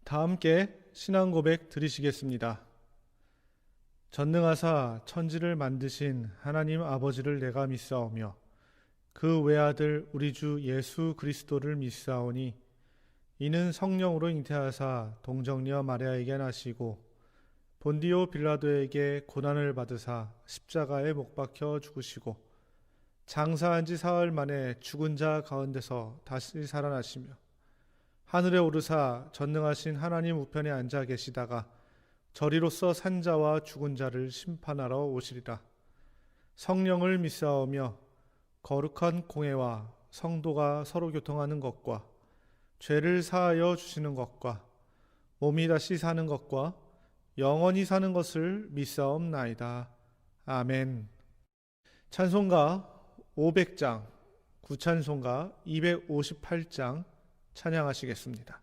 다 함께 신앙 고백 드리시겠습니다. 전능하사 천지를 만드신 하나님 아버지를 내가 믿사오며 그 외아들 우리 주 예수 그리스도를 믿사오니 이는 성령으로 잉태하사 동정녀 마리아에게 나시고 본디오 빌라도에게 고난을 받으사 십자가에 못 박혀 죽으시고 장사한 지 사흘 만에 죽은 자 가운데서 다시 살아나시며 하늘에 오르사 전능하신 하나님 우편에 앉아 계시다가 저리로서 산 자와 죽은 자를 심판하러 오시리라. 성령을 믿사오며 거룩한 공회와 성도가 서로 교통하는 것과 죄를 사하여 주시는 것과 몸이 다시 사는 것과 영원히 사는 것을 믿사옵나이다. 아멘. 찬송가 500장, 구찬송가 258장 찬양하시겠습니다.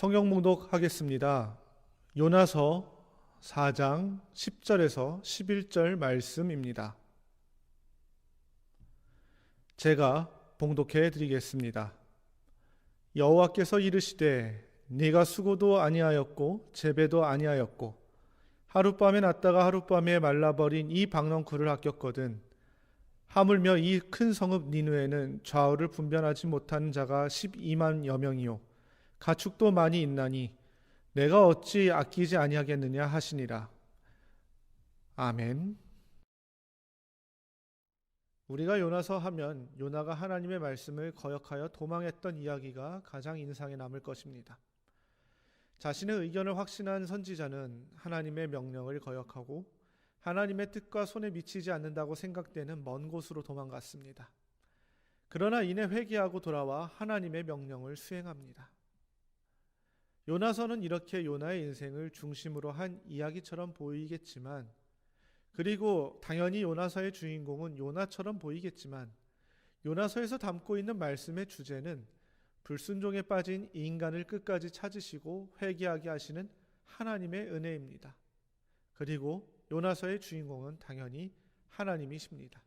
성경 봉독하겠습니다. 요나서 4장 10절에서 11절 말씀입니다. 제가 봉독해 드리겠습니다. 여호와께서 이르시되 네가 수고도 아니하였고 재배도 아니하였고 하룻밤에 났다가 하룻밤에 말라버린 이 박넝쿨을 아꼈거든. 하물며 이 큰 성읍 니느웨는 좌우를 분별하지 못하는 자가 12만여 명이요 가축도 많이 있나니 내가 어찌 아끼지 아니하겠느냐 하시니라. 아멘. 우리가 요나서 하면 요나가 하나님의 말씀을 거역하여 도망했던 이야기가 가장 인상에 남을 것입니다. 자신의 의견을 확신한 선지자는 하나님의 명령을 거역하고 하나님의 뜻과 손에 미치지 않는다고 생각되는 먼 곳으로 도망갔습니다. 그러나 이내 회개하고 돌아와 하나님의 명령을 수행합니다. 요나서는 이렇게 요나의 인생을 중심으로 한 이야기처럼 보이겠지만, 그리고 당연히 요나서의 주인공은 요나처럼 보이겠지만, 요나서에서 담고 있는 말씀의 주제는 불순종에 빠진 인간을 끝까지 찾으시고 회개하게 하시는 하나님의 은혜입니다. 그리고 요나서의 주인공은 당연히 하나님이십니다.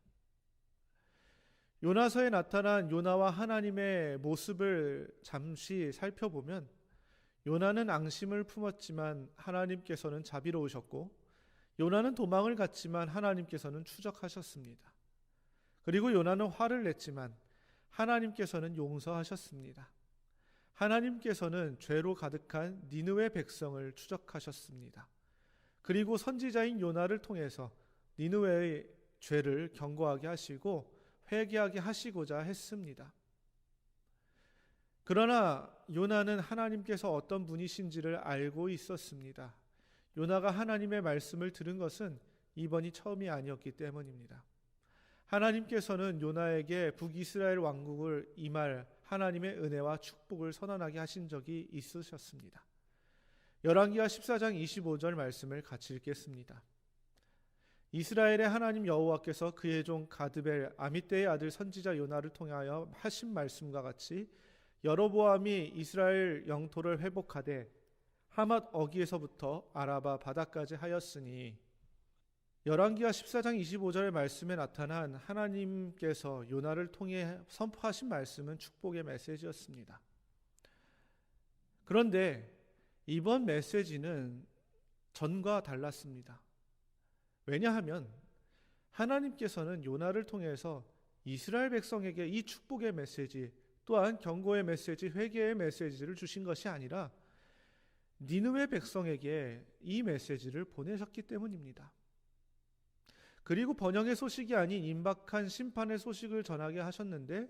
요나서에 나타난 요나와 하나님의 모습을 잠시 살펴보면, 요나는 앙심을 품었지만 하나님께서는 자비로우셨고, 요나는 도망을 갔지만 하나님께서는 추적하셨습니다. 그리고 요나는 화를 냈지만 하나님께서는 용서하셨습니다. 하나님께서는 죄로 가득한 니느웨 백성을 추적하셨습니다. 그리고 선지자인 요나를 통해서 니느웨의 죄를 경고하게 하시고 회개하게 하시고자 했습니다. 그러나 요나는 하나님께서 어떤 분이신지를 알고 있었습니다. 요나가 하나님의 말씀을 들은 것은 이번이 처음이 아니었기 때문입니다. 하나님께서는 요나에게 북이스라엘 왕국을 임할 하나님의 은혜와 축복을 선언하게 하신 적이 있으셨습니다. 열왕기하 14장 25절 말씀을 같이 읽겠습니다. 이스라엘의 하나님 여호와께서 그의 종 가드벨 아미떼의 아들 선지자 요나를 통하여 하신 말씀과 같이 여로보암이 이스라엘 영토를 회복하되 하맛 어기에서부터 아라바 바다까지 하였으니, 열왕기하 14장 25절의 말씀에 나타난 하나님께서 요나를 통해 선포하신 말씀은 축복의 메시지였습니다. 그런데 이번 메시지는 전과 달랐습니다. 왜냐하면 하나님께서는 요나를 통해서 이스라엘 백성에게 이 축복의 메시지, 또한 경고의 메시지, 회개의 메시지를 주신 것이 아니라 니느웨 백성에게 이 메시지를 보내셨기 때문입니다. 그리고 번영의 소식이 아닌 임박한 심판의 소식을 전하게 하셨는데,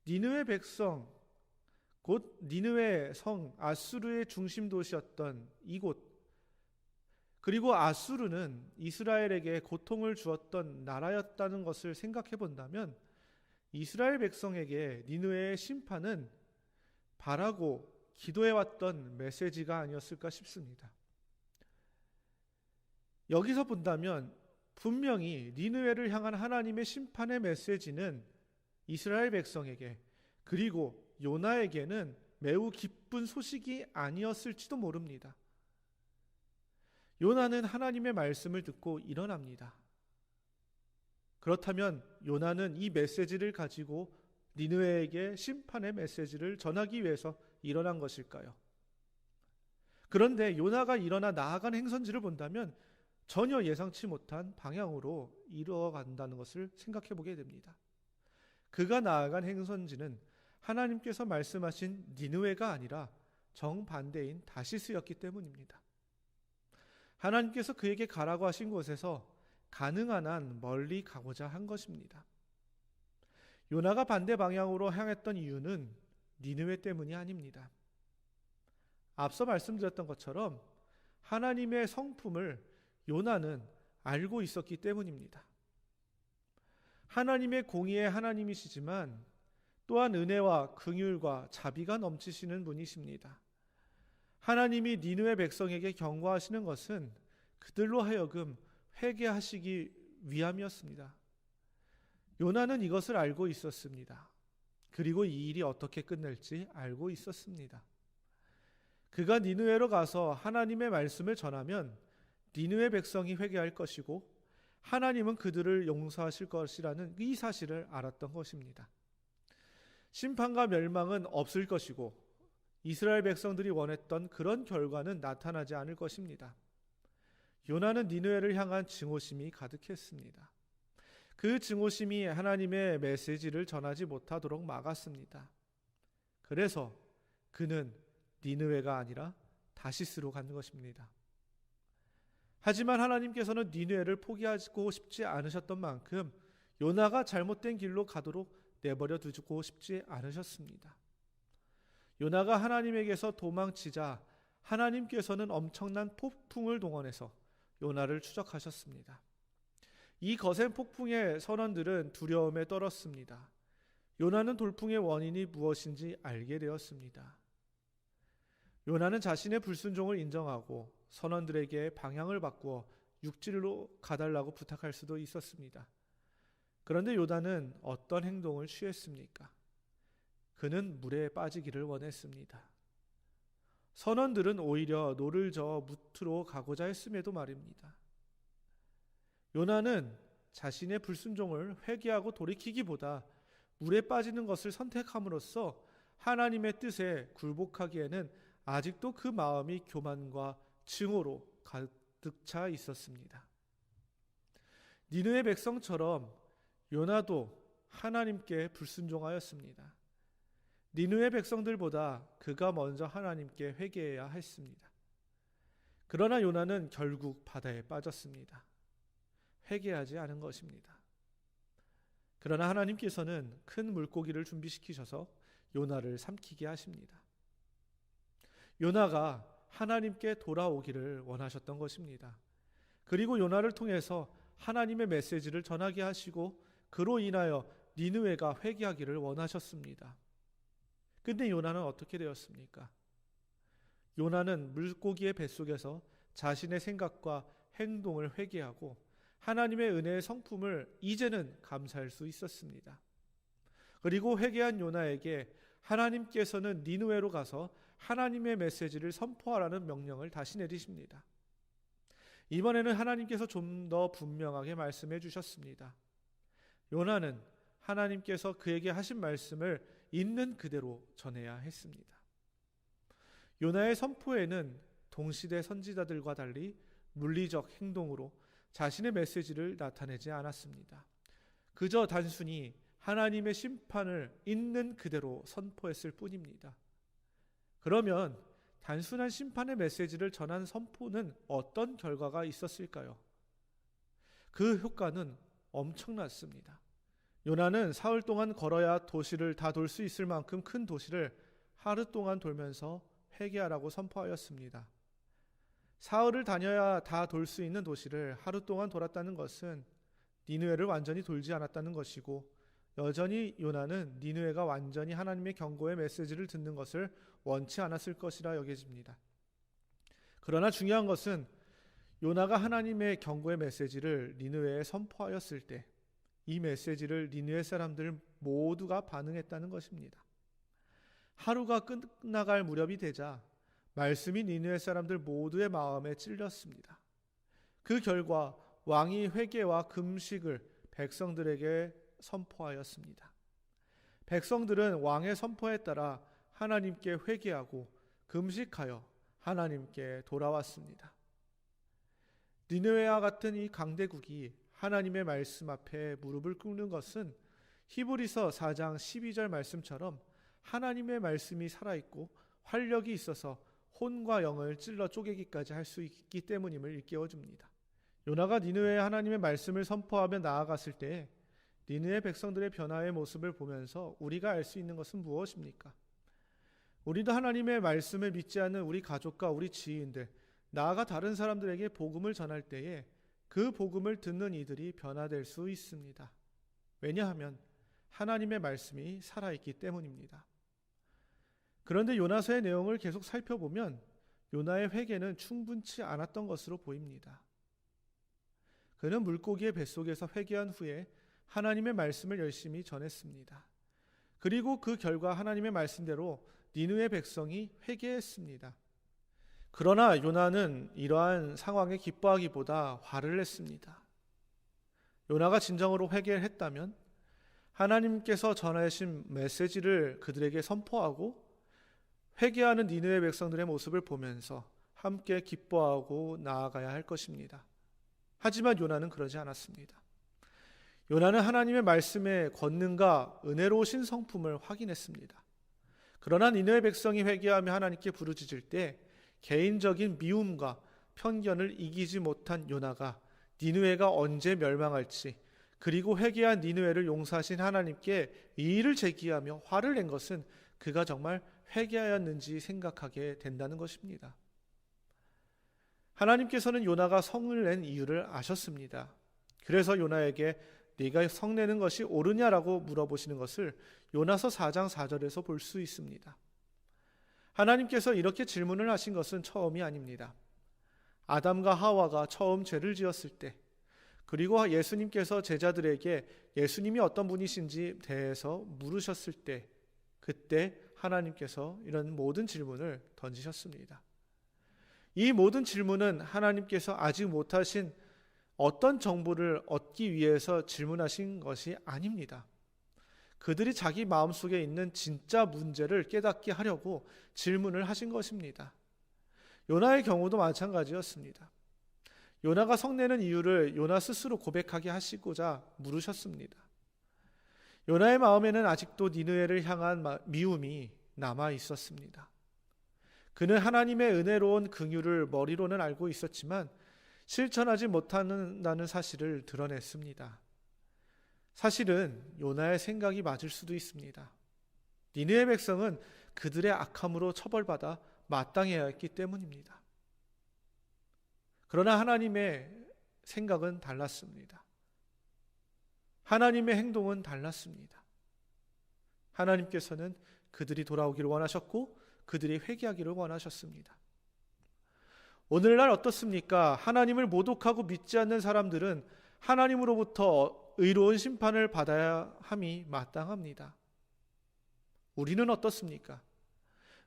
니느웨 백성, 곧 니느웨 성 아수르의 중심 도시였던 이곳, 그리고 아수르는 이스라엘에게 고통을 주었던 나라였다는 것을 생각해 본다면, 이스라엘 백성에게 니느웨의 심판은 바라고 기도해왔던 메시지가 아니었을까 싶습니다. 여기서 본다면 분명히 니느웨를 향한 하나님의 심판의 메시지는 이스라엘 백성에게, 그리고 요나에게는 매우 기쁜 소식이 아니었을지도 모릅니다. 요나는 하나님의 말씀을 듣고 일어납니다. 그렇다면 요나는 이 메시지를 가지고 니느웨에게 심판의 메시지를 전하기 위해서 일어난 것일까요? 그런데 요나가 일어나 나아간 행선지를 본다면 전혀 예상치 못한 방향으로 이루어간다는 것을 생각해 보게 됩니다. 그가 나아간 행선지는 하나님께서 말씀하신 니느웨가 아니라 정반대인 다시스였기 때문입니다. 하나님께서 그에게 가라고 하신 곳에서 가능한 한 멀리 가고자 한 것입니다. 요나가 반대 방향으로 향했던 이유는 니느웨 때문이 아닙니다. 앞서 말씀드렸던 것처럼 하나님의 성품을 요나는 알고 있었기 때문입니다. 하나님의 공의의 하나님이시지만 또한 은혜와 긍휼과 자비가 넘치시는 분이십니다. 하나님이 니느웨 백성에게 경고하시는 것은 그들로 하여금 회개하시기 위함이었습니다. 요나는 이것을 알고 있었습니다. 그리고 이 일이 어떻게 끝날지 알고 있었습니다. 그가 니느웨로 가서 하나님의 말씀을 전하면 니느웨 백성이 회개할 것이고 하나님은 그들을 용서하실 것이라는 이 사실을 알았던 것입니다. 심판과 멸망은 없을 것이고 이스라엘 백성들이 원했던 그런 결과는 나타나지 않을 것입니다. 요나는 니느웨를 향한 증오심이 가득했습니다. 그 증오심이 하나님의 메시지를 전하지 못하도록 막았습니다. 그래서 그는 니느웨가 아니라 다시스로 가는 것입니다. 하지만 하나님께서는 니느웨를 포기하고 싶지 않으셨던 만큼 요나가 잘못된 길로 가도록 내버려 두고 싶지 않으셨습니다. 요나가 하나님에게서 도망치자 하나님께서는 엄청난 폭풍을 동원해서 요나를 추적하셨습니다. 이 거센 폭풍의 선원들은 두려움에 떨었습니다. 요나는 돌풍의 원인이 무엇인지 알게 되었습니다. 요나는 자신의 불순종을 인정하고 선원들에게 방향을 바꾸어 육지로 가달라고 부탁할 수도 있었습니다. 그런데 요나는 어떤 행동을 취했습니까? 그는 물에 빠지기를 원했습니다. 선원들은 오히려 노를 저어 무트로 가고자 했음에도 말입니다. 요나는 자신의 불순종을 회개하고 돌이키기보다 물에 빠지는 것을 선택함으로써 하나님의 뜻에 굴복하기에는 아직도 그 마음이 교만과 증오로 가득 차 있었습니다. 니느웨 백성처럼 요나도 하나님께 불순종하였습니다. 니느웨 백성들보다 그가 먼저 하나님께 회개해야 했습니다. 그러나 요나는 결국 바다에 빠졌습니다. 회개하지 않은 것입니다. 그러나 하나님께서는 큰 물고기를 준비시키셔서 요나를 삼키게 하십니다. 요나가 하나님께 돌아오기를 원하셨던 것입니다. 그리고 요나를 통해서 하나님의 메시지를 전하게 하시고 그로 인하여 니느웨가 회개하기를 원하셨습니다. 근데 요나는 어떻게 되었습니까? 요나는 물고기의 뱃속에서 자신의 생각과 행동을 회개하고 하나님의 은혜의 성품을 이제는 감사할 수 있었습니다. 그리고 회개한 요나에게 하나님께서는 니느웨로 가서 하나님의 메시지를 선포하라는 명령을 다시 내리십니다. 이번에는 하나님께서 좀 더 분명하게 말씀해 주셨습니다. 요나는 하나님께서 그에게 하신 말씀을 있는 그대로 전해야 했습니다. 요나의 선포에는 동시대 선지자들과 달리 물리적 행동으로 자신의 메시지를 나타내지 않았습니다. 그저 단순히 하나님의 심판을 있는 그대로 선포했을 뿐입니다. 그러면 단순한 심판의 메시지를 전한 선포는 어떤 결과가 있었을까요? 그 효과는 엄청났습니다. 요나는 사흘 동안 걸어야 도시를 다 돌 수 있을 만큼 큰 도시를 하루 동안 돌면서 회개하라고 선포하였습니다. 사흘을 다녀야 다 돌 수 있는 도시를 하루 동안 돌았다는 것은 니느웨를 완전히 돌지 않았다는 것이고, 여전히 요나는 니느웨가 완전히 하나님의 경고의 메시지를 듣는 것을 원치 않았을 것이라 여겨집니다. 그러나 중요한 것은 요나가 하나님의 경고의 메시지를 니느웨에 선포하였을 때 이 메시지를 니느웨 사람들 모두가 반응했다는 것입니다. 하루가 끝나갈 무렵이 되자 말씀이 니느웨 사람들 모두의 마음에 찔렸습니다. 그 결과 왕이 회개와 금식을 백성들에게 선포하였습니다. 백성들은 왕의 선포에 따라 하나님께 회개하고 금식하여 하나님께 돌아왔습니다. 니느웨와 같은 이 강대국이 하나님의 말씀 앞에 무릎을 꿇는 것은 히브리서 4장 12절 말씀처럼 하나님의 말씀이 살아있고 활력이 있어서 혼과 영을 찔러 쪼개기까지 할 수 있기 때문임을 일깨워줍니다. 요나가 니느웨에 하나님의 말씀을 선포하며 나아갔을 때 니느웨 백성들의 변화의 모습을 보면서 우리가 알 수 있는 것은 무엇입니까? 우리도 하나님의 말씀을 믿지 않는 우리 가족과 우리 지인들, 나아가 다른 사람들에게 복음을 전할 때에 그 복음을 듣는 이들이 변화될 수 있습니다. 왜냐하면 하나님의 말씀이 살아있기 때문입니다. 그런데 요나서의 내용을 계속 살펴보면 요나의 회개는 충분치 않았던 것으로 보입니다. 그는 물고기의 뱃속에서 회개한 후에 하나님의 말씀을 열심히 전했습니다. 그리고 그 결과 하나님의 말씀대로 니느웨 백성이 회개했습니다. 그러나 요나는 이러한 상황에 기뻐하기보다 화를 냈습니다. 요나가 진정으로 회개를 했다면 하나님께서 전하신 메시지를 그들에게 선포하고 회개하는 니느웨 백성들의 모습을 보면서 함께 기뻐하고 나아가야 할 것입니다. 하지만 요나는 그러지 않았습니다. 요나는 하나님의 말씀의 권능과 은혜로우신 성품을 확인했습니다. 그러나 니느웨 백성이 회개하며 하나님께 부르짖을 때 개인적인 미움과 편견을 이기지 못한 요나가 니느웨가 언제 멸망할지, 그리고 회개한 니느웨를 용서하신 하나님께 이의를 제기하며 화를 낸 것은 그가 정말 회개하였는지 생각하게 된다는 것입니다. 하나님께서는 요나가 성을 낸 이유를 아셨습니다. 그래서 요나에게 네가 성내는 것이 옳으냐라고 물어보시는 것을 요나서 4장 4절에서 볼 수 있습니다. 하나님께서 이렇게 질문을 하신 것은 처음이 아닙니다. 아담과 하와가 처음 죄를 지었을 때, 그리고 예수님께서 제자들에게 예수님이 어떤 분이신지 대해서 물으셨을 때, 그때 하나님께서 이런 모든 질문을 던지셨습니다. 이 모든 질문은 하나님께서 아직 못하신 어떤 정보를 얻기 위해서 질문하신 것이 아닙니다. 그들이 자기 마음속에 있는 진짜 문제를 깨닫게 하려고 질문을 하신 것입니다. 요나의 경우도 마찬가지였습니다. 요나가 성내는 이유를 요나 스스로 고백하게 하시고자 물으셨습니다. 요나의 마음에는 아직도 니느웨를 향한 미움이 남아 있었습니다. 그는 하나님의 은혜로운 긍휼을 머리로는 알고 있었지만 실천하지 못한다는 사실을 드러냈습니다. 사실은 요나의 생각이 맞을 수도 있습니다. 니느웨 백성은 그들의 악함으로 처벌받아 마땅해야 했기 때문입니다. 그러나 하나님의 생각은 달랐습니다. 하나님의 행동은 달랐습니다. 하나님께서는 그들이 돌아오기를 원하셨고 그들이 회개하기를 원하셨습니다. 오늘날 어떻습니까? 하나님을 모독하고 믿지 않는 사람들은 하나님으로부터 의로운 심판을 받아야 함이 마땅합니다. 우리는 어떻습니까?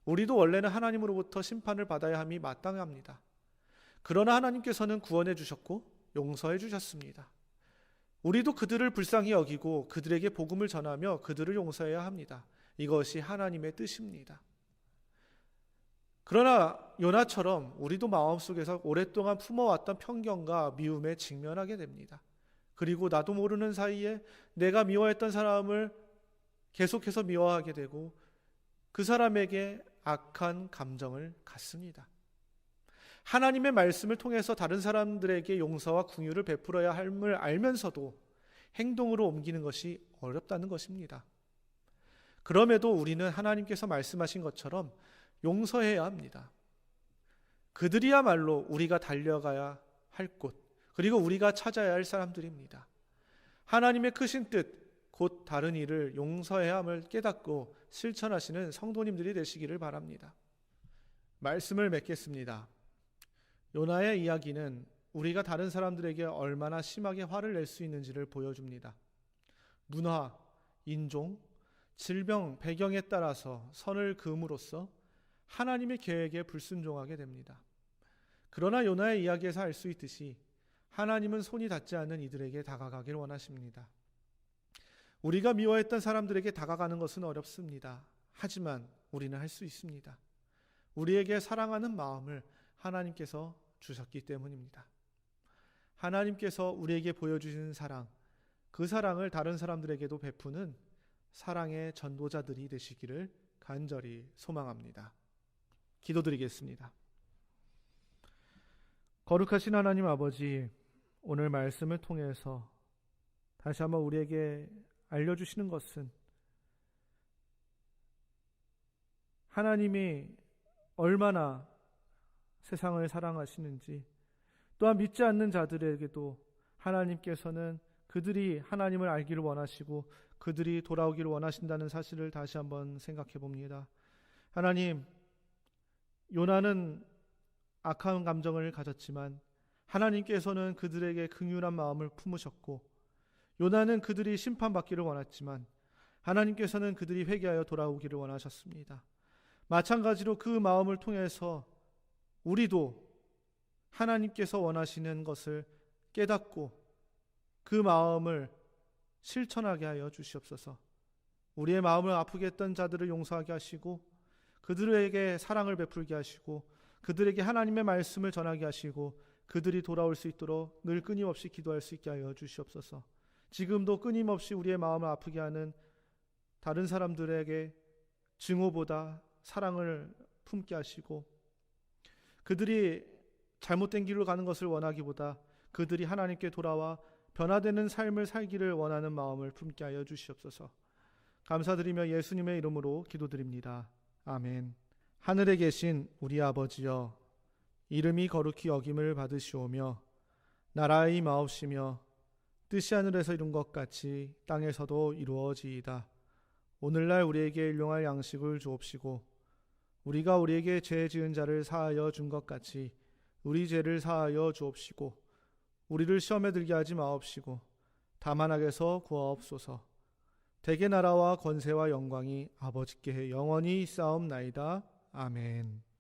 우리도 원래는 하나님으로부터 심판을 받아야 함이 마땅합니다. 그러나 하나님께서는 구원해 주셨고 용서해 주셨습니다. 우리도 그들을 불쌍히 여기고 그들에게 복음을 전하며 그들을 용서해야 합니다. 이것이 하나님의 뜻입니다. 그러나 요나처럼 우리도 마음속에서 오랫동안 품어왔던 편견과 미움에 직면하게 됩니다. 그리고 나도 모르는 사이에 내가 미워했던 사람을 계속해서 미워하게 되고 그 사람에게 악한 감정을 갖습니다. 하나님의 말씀을 통해서 다른 사람들에게 용서와 긍휼을 베풀어야 함을 알면서도 행동으로 옮기는 것이 어렵다는 것입니다. 그럼에도 우리는 하나님께서 말씀하신 것처럼 용서해야 합니다. 그들이야말로 우리가 달려가야 할 곳, 그리고 우리가 찾아야 할 사람들입니다. 하나님의 크신 뜻, 곧 다른 이를 용서해야 함을 깨닫고 실천하시는 성도님들이 되시기를 바랍니다. 말씀을 맺겠습니다. 요나의 이야기는 우리가 다른 사람들에게 얼마나 심하게 화를 낼 수 있는지를 보여줍니다. 문화, 인종, 질병, 배경에 따라서 선을 그음으로써 하나님의 계획에 불순종하게 됩니다. 그러나 요나의 이야기에서 알 수 있듯이 하나님은 손이 닿지 않는 이들에게 다가가길 원하십니다. 우리가 미워했던 사람들에게 다가가는 것은 어렵습니다. 하지만 우리는 할 수 있습니다. 우리에게 사랑하는 마음을 하나님께서 주셨기 때문입니다. 하나님께서 우리에게 보여주시는 사랑, 그 사랑을 다른 사람들에게도 베푸는 사랑의 전도자들이 되시기를 간절히 소망합니다. 기도드리겠습니다. 거룩하신 하나님 아버지, 오늘 말씀을 통해서 다시 한번 우리에게 알려주시는 것은 하나님이 얼마나 세상을 사랑하시는지, 또한 믿지 않는 자들에게도 하나님께서는 그들이 하나님을 알기를 원하시고 그들이 돌아오기를 원하신다는 사실을 다시 한번 생각해 봅니다. 하나님, 요나는 악한 감정을 가졌지만 하나님께서는 그들에게 긍휼한 마음을 품으셨고, 요나는 그들이 심판받기를 원했지만 하나님께서는 그들이 회개하여 돌아오기를 원하셨습니다. 마찬가지로 그 마음을 통해서 우리도 하나님께서 원하시는 것을 깨닫고 그 마음을 실천하게 하여 주시옵소서. 우리의 마음을 아프게 했던 자들을 용서하게 하시고 그들에게 사랑을 베풀게 하시고 그들에게 하나님의 말씀을 전하게 하시고 그들이 돌아올 수 있도록 늘 끊임없이 기도할 수 있게 하여 주시옵소서. 지금도 끊임없이 우리의 마음을 아프게 하는 다른 사람들에게 증오보다 사랑을 품게 하시고 그들이 잘못된 길로 가는 것을 원하기보다 그들이 하나님께 돌아와 변화되는 삶을 살기를 원하는 마음을 품게 하여 주시옵소서. 감사드리며 예수님의 이름으로 기도드립니다. 아멘. 하늘에 계신 우리 아버지여, 이름이 거룩히 여김을 받으시오며 나라의 임하옵시며 뜻이 하늘에서 이룬 것 같이 땅에서도 이루어지이다. 오늘날 우리에게 일용할 양식을 주옵시고 우리가 우리에게 죄 지은 자를 사하여 준 것 같이 우리 죄를 사하여 주옵시고 우리를 시험에 들게 하지 마옵시고 다만 악에서 구하옵소서. 대개 나라와 권세와 영광이 아버지께 영원히 있사옵나이다. 아멘.